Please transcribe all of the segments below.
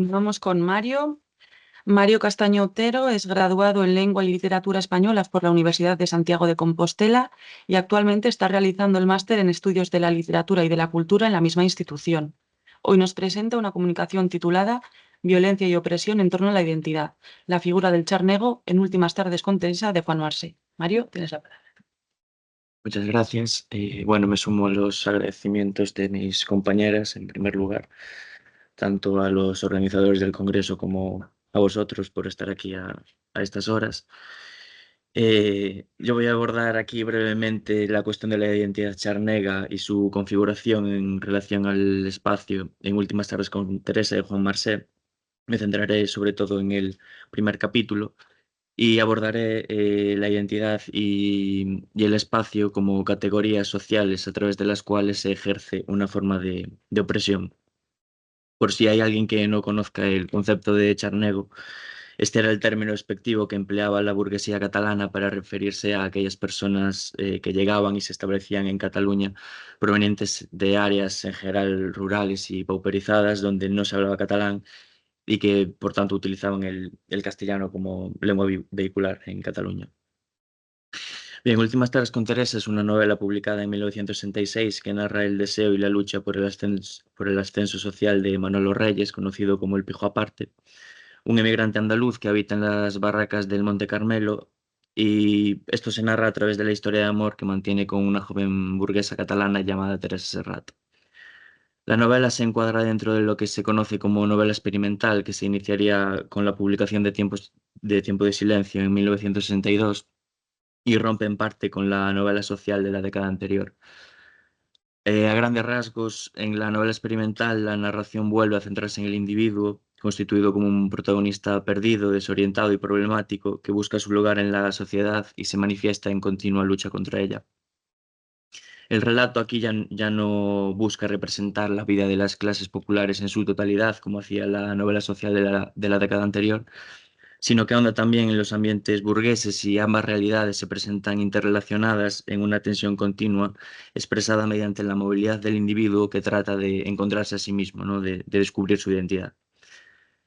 Vamos con Mario. Mario Castaño Otero es graduado en Lengua y Literatura Españolas por la Universidad de Santiago de Compostela y actualmente está realizando el máster en Estudios de la Literatura y de la Cultura en la misma institución. Hoy nos presenta una comunicación titulada Violencia y opresión en torno a la identidad, la figura del charnego en Últimas tardes con Teresa de Juan Marse. Mario, tienes la palabra. Muchas gracias. Bueno, me sumo a los agradecimientos de mis compañeras, en primer lugar, tanto a los organizadores del Congreso como a vosotros por estar aquí a estas horas. Yo voy a abordar aquí brevemente la cuestión de la identidad charnega y su configuración en relación al espacio en Últimas tardes con Teresa de Juan Marcé. Me centraré sobre todo en el primer capítulo y abordaré la identidad y el espacio como categorías sociales a través de las cuales se ejerce una forma de opresión. Por si hay alguien que no conozca el concepto de charnego, este era el término despectivo que empleaba la burguesía catalana para referirse a aquellas personas que llegaban y se establecían en Cataluña, provenientes de áreas en general rurales y pauperizadas, donde no se hablaba catalán y que por tanto utilizaban el castellano como lengua vehicular en Cataluña. Bien, Últimas tardes con Teresa es una novela publicada en 1966 que narra el deseo y la lucha por el ascenso social de Manolo Reyes, conocido como el Pijo Aparte, un emigrante andaluz que habita en las barracas del Monte Carmelo, y esto se narra a través de la historia de amor que mantiene con una joven burguesa catalana llamada Teresa Serrat. La novela se encuadra dentro de lo que se conoce como novela experimental, que se iniciaría con la publicación de Tiempo de Silencio en 1962 y rompe en parte con la novela social de la década anterior. A grandes rasgos, en la novela experimental, la narración vuelve a centrarse en el individuo, constituido como un protagonista perdido, desorientado y problemático, que busca su lugar en la sociedad y se manifiesta en continua lucha contra ella. El relato aquí ya no busca representar la vida de las clases populares en su totalidad, como hacía la novela social de la década anterior, sino que ahonda también en los ambientes burgueses, y ambas realidades se presentan interrelacionadas en una tensión continua, expresada mediante la movilidad del individuo que trata de encontrarse a sí mismo, ¿no? De descubrir su identidad.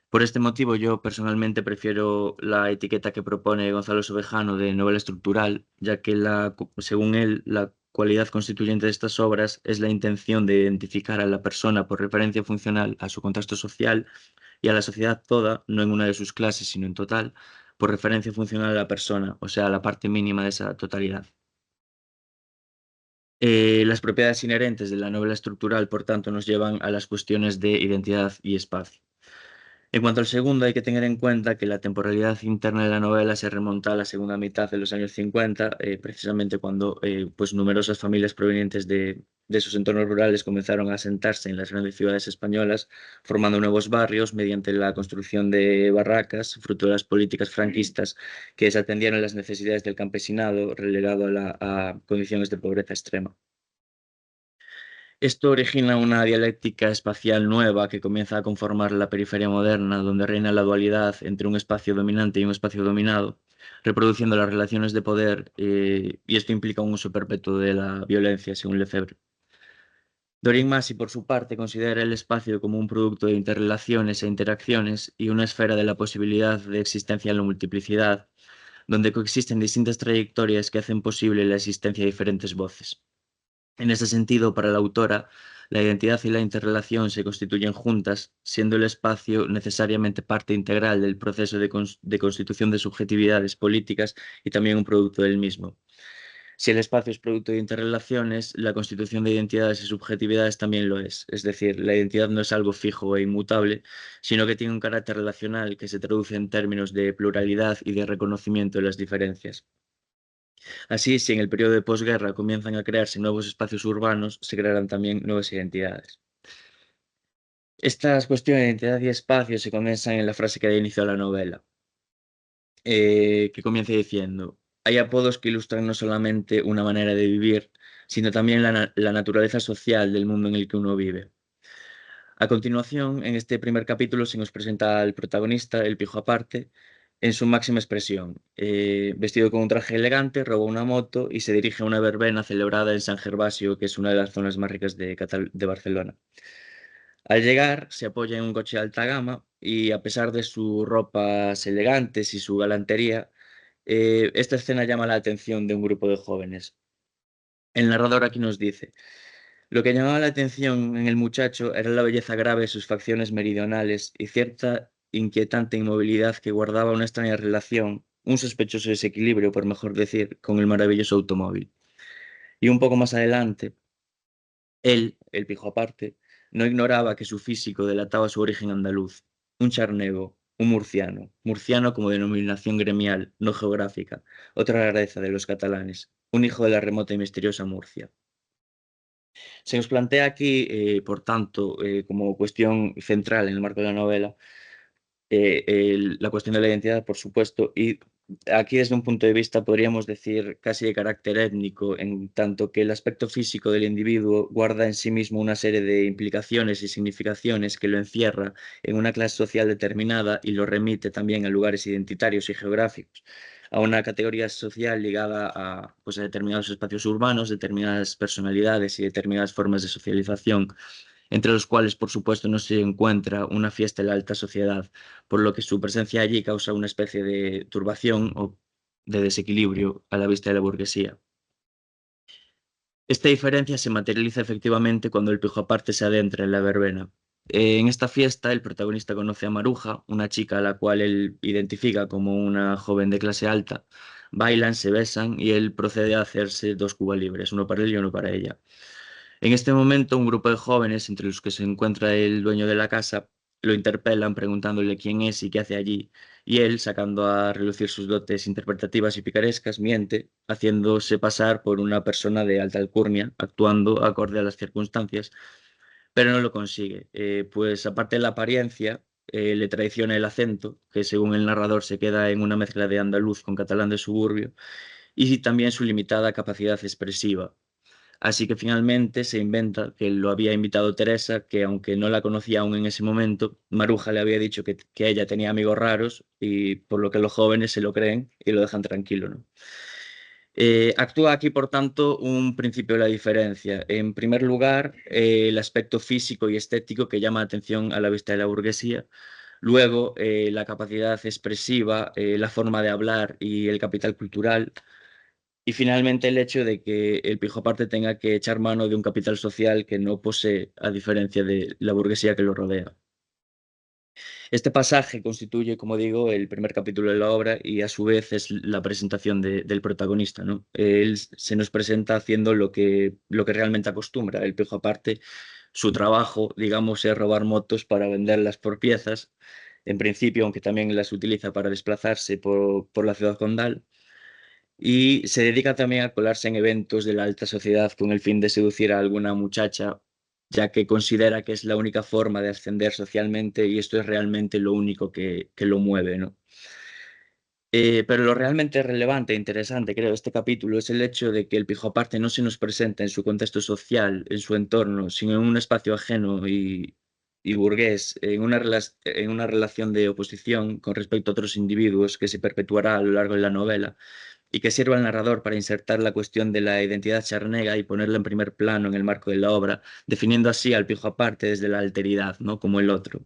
Por este motivo, yo personalmente prefiero la etiqueta que propone Gonzalo Sobejano de novela estructural, ya que según él, la cualidad constituyente de estas obras es la intención de identificar a la persona por referencia funcional a su contexto social y a la sociedad toda, no en una de sus clases, sino en total, por referencia funcional a la persona, o sea, a la parte mínima de esa totalidad. Las propiedades inherentes de la novela estructural, por tanto, nos llevan a las cuestiones de identidad y espacio. En cuanto al segundo, hay que tener en cuenta que la temporalidad interna de la novela se remonta a la segunda mitad de los años 50, precisamente cuando pues numerosas familias provenientes de esos entornos rurales comenzaron a asentarse en las grandes ciudades españolas, formando nuevos barrios mediante la construcción de barracas, fruto de las políticas franquistas que desatendieron las necesidades del campesinado, relegado a condiciones de pobreza extrema. Esto origina una dialéctica espacial nueva que comienza a conformar la periferia moderna, donde reina la dualidad entre un espacio dominante y un espacio dominado, reproduciendo las relaciones de poder, y esto implica un uso perpetuo de la violencia, según Lefebvre. Doreen Massey, por su parte, considera el espacio como un producto de interrelaciones e interacciones y una esfera de la posibilidad de existencia en la multiplicidad, donde coexisten distintas trayectorias que hacen posible la existencia de diferentes voces. En ese sentido, para la autora, la identidad y la interrelación se constituyen juntas, siendo el espacio necesariamente parte integral del proceso de constitución de subjetividades políticas y también un producto del mismo. Si el espacio es producto de interrelaciones, la constitución de identidades y subjetividades también lo es. Es decir, la identidad no es algo fijo e inmutable, sino que tiene un carácter relacional que se traduce en términos de pluralidad y de reconocimiento de las diferencias. Así, si en el periodo de posguerra comienzan a crearse nuevos espacios urbanos, se crearán también nuevas identidades. Estas cuestiones de identidad y espacio se condensan en la frase que da inicio a la novela, que comienza diciendo: hay apodos que ilustran no solamente una manera de vivir, sino también la naturaleza social del mundo en el que uno vive. A continuación, en este primer capítulo se nos presenta al protagonista, el Pijo Aparte, en su máxima expresión. Vestido con un traje elegante, roba una moto y se dirige a una verbena celebrada en San Gervasio, que es una de las zonas más ricas de Barcelona. Al llegar, se apoya en un coche de alta gama y a pesar de sus ropas elegantes y su galantería, esta escena llama la atención de un grupo de jóvenes. El narrador aquí nos dice: lo que llamaba la atención en el muchacho era la belleza grave de sus facciones meridionales y cierta inquietante inmovilidad que guardaba una extraña relación, un sospechoso desequilibrio, por mejor decir, con el maravilloso automóvil. Y un poco más adelante, él, el pijo aparte, no ignoraba que su físico delataba su origen andaluz, un charnego, un murciano, murciano como denominación gremial, no geográfica, otra rareza de los catalanes, un hijo de la remota y misteriosa Murcia. Se nos plantea aquí, por tanto, como cuestión central en el marco de la novela, la cuestión de la identidad, por supuesto, y aquí desde un punto de vista, podríamos decir, casi de carácter étnico, en tanto que el aspecto físico del individuo guarda en sí mismo una serie de implicaciones y significaciones que lo encierra en una clase social determinada y lo remite también a lugares identitarios y geográficos, a una categoría social ligada a, pues, a determinados espacios urbanos, determinadas personalidades y determinadas formas de socialización, entre los cuales, por supuesto, no se encuentra una fiesta en la alta sociedad, por lo que su presencia allí causa una especie de turbación o de desequilibrio a la vista de la burguesía. Esta diferencia se materializa efectivamente cuando el pijo aparte se adentra en la verbena. En esta fiesta, el protagonista conoce a Maruja, una chica a la cual él identifica como una joven de clase alta. Bailan, se besan y él procede a hacerse dos Cuba libres, uno para él y uno para ella. En este momento, un grupo de jóvenes, entre los que se encuentra el dueño de la casa, lo interpelan preguntándole quién es y qué hace allí, y él, sacando a relucir sus dotes interpretativas y picarescas, miente, haciéndose pasar por una persona de alta alcurnia, actuando acorde a las circunstancias, pero no lo consigue, pues aparte de la apariencia, le traiciona el acento, que según el narrador se queda en una mezcla de andaluz con catalán de suburbio, y también su limitada capacidad expresiva. Así que finalmente se inventa que lo había invitado Teresa, que aunque no la conocía aún en ese momento, Maruja le había dicho que ella tenía amigos raros y por lo que los jóvenes se lo creen y lo dejan tranquilo, ¿no? Actúa aquí, por tanto, un principio de la diferencia. En primer lugar, el aspecto físico y estético que llama la atención a la vista de la burguesía. Luego, la capacidad expresiva, la forma de hablar y el capital cultural. Y finalmente el hecho de que el pijo aparte tenga que echar mano de un capital social que no posee, a diferencia de la burguesía que lo rodea. Este pasaje constituye, como digo, el primer capítulo de la obra y a su vez es la presentación del protagonista, ¿no? Él se nos presenta haciendo lo que realmente acostumbra. El pijo aparte, su trabajo, digamos, es robar motos para venderlas por piezas, en principio, aunque también las utiliza para desplazarse por la ciudad condal, y se dedica también a colarse en eventos de la alta sociedad con el fin de seducir a alguna muchacha, ya que considera que es la única forma de ascender socialmente y esto es realmente lo único que lo mueve, ¿no? Pero lo realmente relevante e interesante, creo, de este capítulo es el hecho de que el pijo aparte no se nos presenta en su contexto social, en su entorno, sino en un espacio ajeno y burgués, en una relación de oposición con respecto a otros individuos que se perpetuará a lo largo de la novela y que sirva al narrador para insertar la cuestión de la identidad charnega y ponerla en primer plano en el marco de la obra, definiendo así al pijo aparte desde la alteridad, ¿no? Como el otro.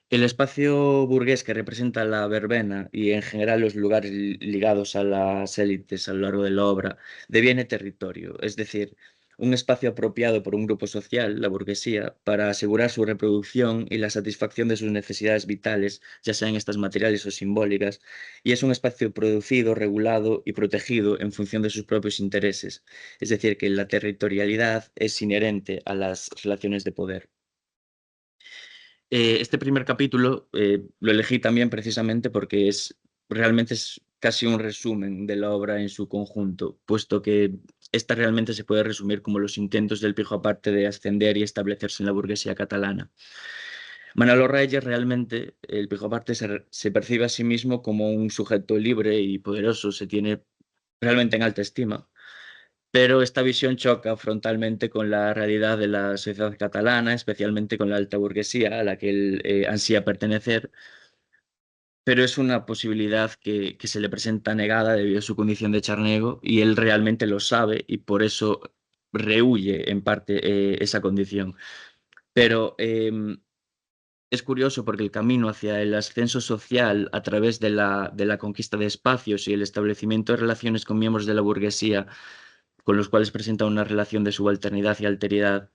El espacio burgués que representa la verbena y en general los lugares ligados a las élites a lo largo de la obra deviene territorio, es decir, un espacio apropiado por un grupo social, la burguesía, para asegurar su reproducción y la satisfacción de sus necesidades vitales, ya sean estas materiales o simbólicas, y es un espacio producido, regulado y protegido en función de sus propios intereses, es decir, que la territorialidad es inherente a las relaciones de poder. Este primer capítulo lo elegí también precisamente porque realmente es casi un resumen de la obra en su conjunto, puesto que esta realmente se puede resumir como los intentos del Pijo aparte de ascender y establecerse en la burguesía catalana. Manolo Reyes realmente, el Pijo aparte se percibe a sí mismo como un sujeto libre y poderoso, se tiene realmente en alta estima, pero esta visión choca frontalmente con la realidad de la sociedad catalana, especialmente con la alta burguesía a la que él ansía pertenecer, pero es una posibilidad que se le presenta negada debido a su condición de charnego y él realmente lo sabe y por eso rehúye en parte esa condición. Pero es curioso porque el camino hacia el ascenso social a través de la conquista de espacios y el establecimiento de relaciones con miembros de la burguesía, con los cuales presenta una relación de subalternidad y alteridad,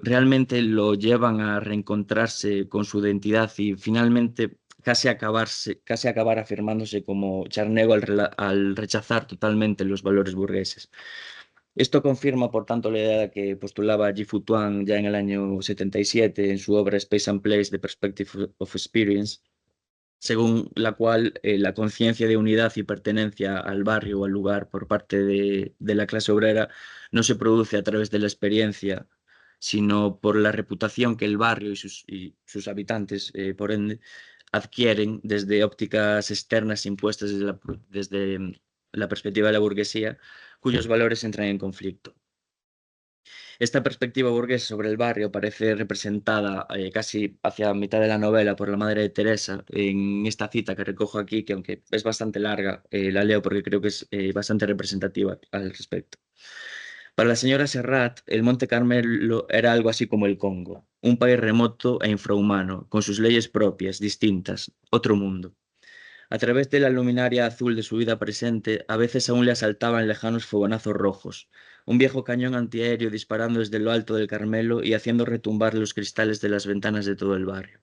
realmente lo llevan a reencontrarse con su identidad y finalmente casi acabar afirmándose como charnego al rechazar totalmente los valores burgueses. Esto confirma, por tanto, la idea que postulaba Ji Futuan ya en el año 77 en su obra Space and Place, The Perspective of Experience, según la cual la conciencia de unidad y pertenencia al barrio o al lugar por parte de la clase obrera no se produce a través de la experiencia, sino por la reputación que el barrio y sus habitantes, por ende, adquieren desde ópticas externas impuestas desde la perspectiva de la burguesía, cuyos valores entran en conflicto. Esta perspectiva burguesa sobre el barrio aparece representada casi hacia mitad de la novela por la madre de Teresa en esta cita que recojo aquí, que aunque es bastante larga, la leo porque creo que es bastante representativa al respecto. Para la señora Serrat, el Monte Carmelo era algo así como el Congo, un país remoto e infrahumano, con sus leyes propias, distintas, otro mundo. A través de la luminaria azul de su vida presente, a veces aún le asaltaban lejanos fogonazos rojos, un viejo cañón antiaéreo disparando desde lo alto del Carmelo y haciendo retumbar los cristales de las ventanas de todo el barrio.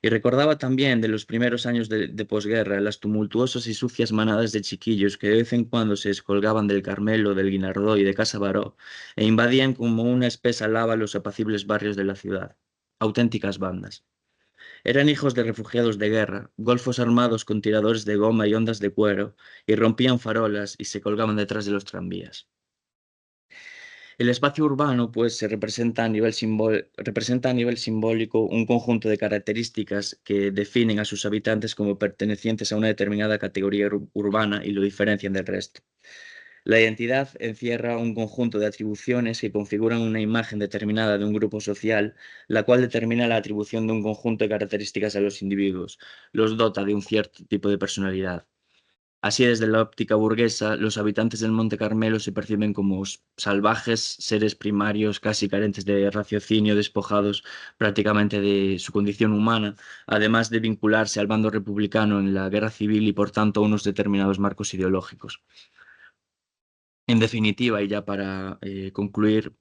Y recordaba también de los primeros años de posguerra las tumultuosas y sucias manadas de chiquillos que de vez en cuando se descolgaban del Carmelo, del Guinardó y de Casa Baró e invadían como una espesa lava los apacibles barrios de la ciudad. Auténticas bandas. Eran hijos de refugiados de guerra, golfos armados con tiradores de goma y ondas de cuero, y rompían farolas y se colgaban detrás de los tranvías. El espacio urbano, pues, representa a nivel simbólico un conjunto de características que definen a sus habitantes como pertenecientes a una determinada categoría urbana y lo diferencian del resto. La identidad encierra un conjunto de atribuciones que configuran una imagen determinada de un grupo social, la cual determina la atribución de un conjunto de características a los individuos, los dota de un cierto tipo de personalidad. Así, desde la óptica burguesa, los habitantes del Monte Carmelo se perciben como salvajes, seres primarios, casi carentes de raciocinio, despojados prácticamente de su condición humana, además de vincularse al bando republicano en la guerra civil y, por tanto, a unos determinados marcos ideológicos. En definitiva, y ya para concluir,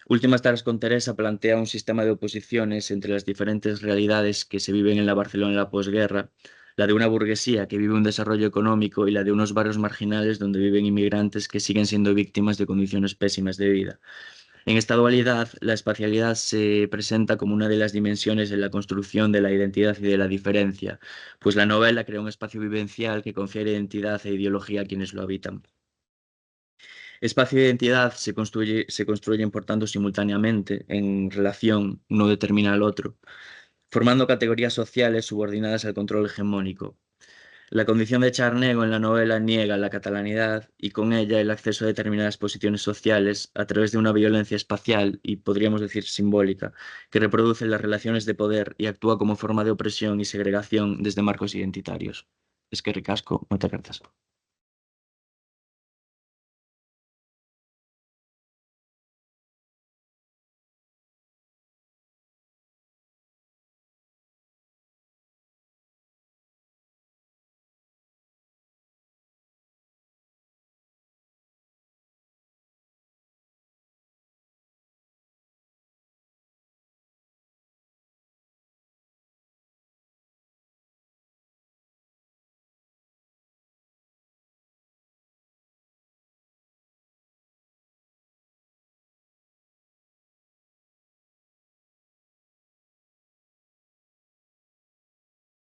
Últimas Tareas con Teresa plantea un sistema de oposiciones entre las diferentes realidades que se viven en la Barcelona de la posguerra, la de una burguesía que vive un desarrollo económico y la de unos barrios marginales donde viven inmigrantes que siguen siendo víctimas de condiciones pésimas de vida. En esta dualidad, la espacialidad se presenta como una de las dimensiones en la construcción de la identidad y de la diferencia, pues la novela crea un espacio vivencial que confiere identidad e ideología a quienes lo habitan. Espacio de identidad se construyen por tanto simultáneamente en relación, uno determina al otro, formando categorías sociales subordinadas al control hegemónico. La condición de charnego en la novela niega la catalanidad y con ella el acceso a determinadas posiciones sociales a través de una violencia espacial y podríamos decir simbólica, que reproduce las relaciones de poder y actúa como forma de opresión y segregación desde marcos identitarios. Es que ricasco, muchas gracias.